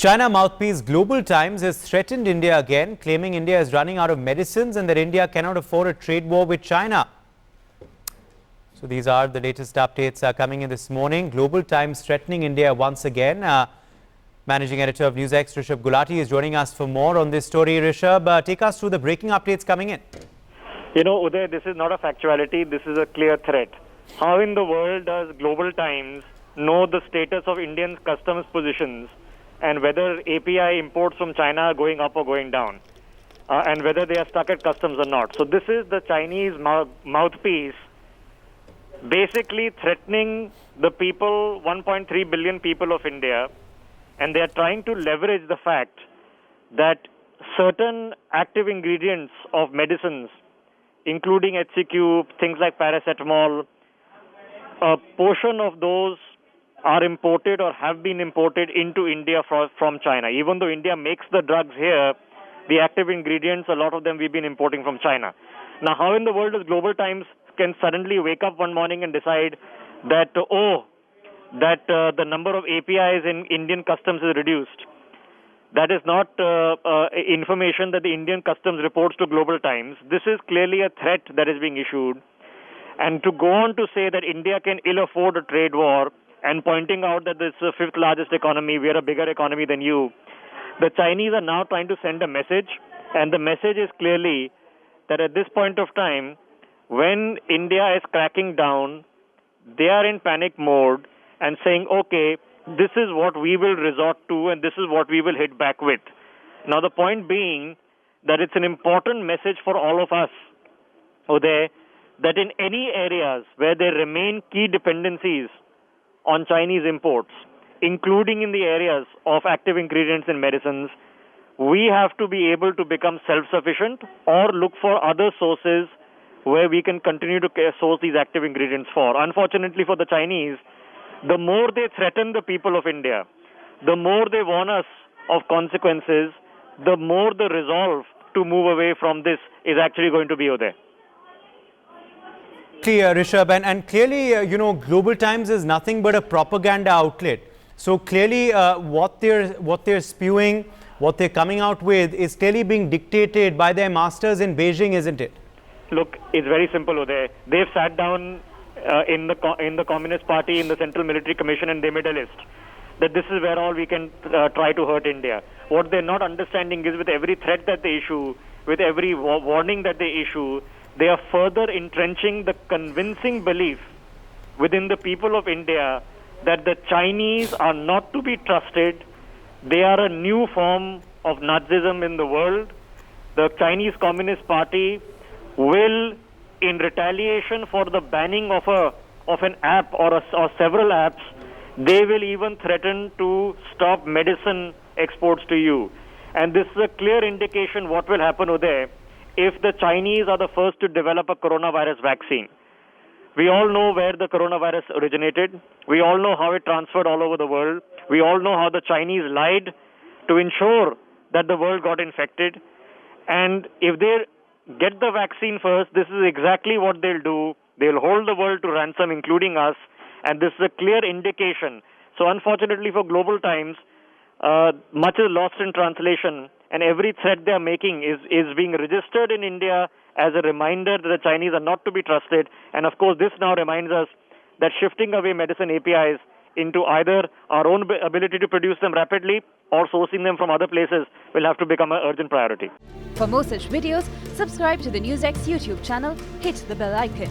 China mouthpiece Global Times has threatened India again, claiming India is running out of medicines and that India cannot afford a trade war with China. So these are the latest updates coming in this morning. Global Times threatening India once again. Managing editor of NewsX, Rishabh Gulati, is joining us for more on this story. Rishabh, take us through the breaking updates coming in. You know, Uday, this is not a factuality. This is a clear threat. How in the world does Global Times know the status of Indian customs positions and whether API imports from China are going up or going down, and whether they are stuck at customs or not? So this is the Chinese mouthpiece basically threatening the people, 1.3 billion people of India, and they are trying to leverage the fact that certain active ingredients of medicines, including HCQ, things like paracetamol, a portion of those are imported or have been imported into India from China. Even though India makes the drugs here, the active ingredients, a lot of them we've been importing from China. Now, how in the world does Global Times can suddenly wake up one morning and decide that, the number of APIs in Indian customs is reduced? That is not information that the Indian customs reports to Global Times. This is clearly a threat that is being issued. And to go on to say that India can ill afford a trade war and pointing out that this is the fifth largest economy, we are a bigger economy than you, the Chinese are now trying to send a message. And the message is clearly that at this point of time, when India is cracking down, they are in panic mode and saying, okay, this is what we will resort to and this is what we will hit back with. Now, the point being that it's an important message for all of us, Uday, that in any areas where there remain key dependencies on Chinese imports, including in the areas of active ingredients in medicines, we have to be able to become self-sufficient or look for other sources where we can continue to source these active ingredients for. Unfortunately for the Chinese, the more they threaten the people of India, the more they warn us of consequences, the more the resolve to move away from this is actually going to be there. Clear, Rishabh, and clearly, Global Times is nothing but a propaganda outlet. So clearly, what they're spewing, what they're coming out with, is clearly being dictated by their masters in Beijing, isn't it? Look, it's very simple, Uday. They've sat down in the Communist Party, in the Central Military Commission, and they made a list that this is where all we can try to hurt India. What they're not understanding is with every threat that they issue, with every warning that they issue, they are further entrenching the convincing belief within the people of India that the Chinese are not to be trusted. They are a new form of Nazism in the world. The Chinese Communist Party will, in retaliation for the banning of an app or several apps, they will even threaten to stop medicine exports to you. And this is a clear indication what will happen, Uday, if the Chinese are the first to develop a coronavirus vaccine. We all know where the coronavirus originated. We all know how it transferred all over the world. We all know how the Chinese lied to ensure that the world got infected. And if they get the vaccine first, this is exactly what they'll do. They'll hold the world to ransom, including us. And this is a clear indication. So unfortunately for Global Times, much is lost in translation. And every threat they are making is being registered in India as a reminder that the Chinese are not to be trusted. And of course, this now reminds us that shifting away medicine APIs into either our own ability to produce them rapidly or sourcing them from other places will have to become an urgent priority. For more such videos, subscribe to the NewsX YouTube channel, hit the bell icon.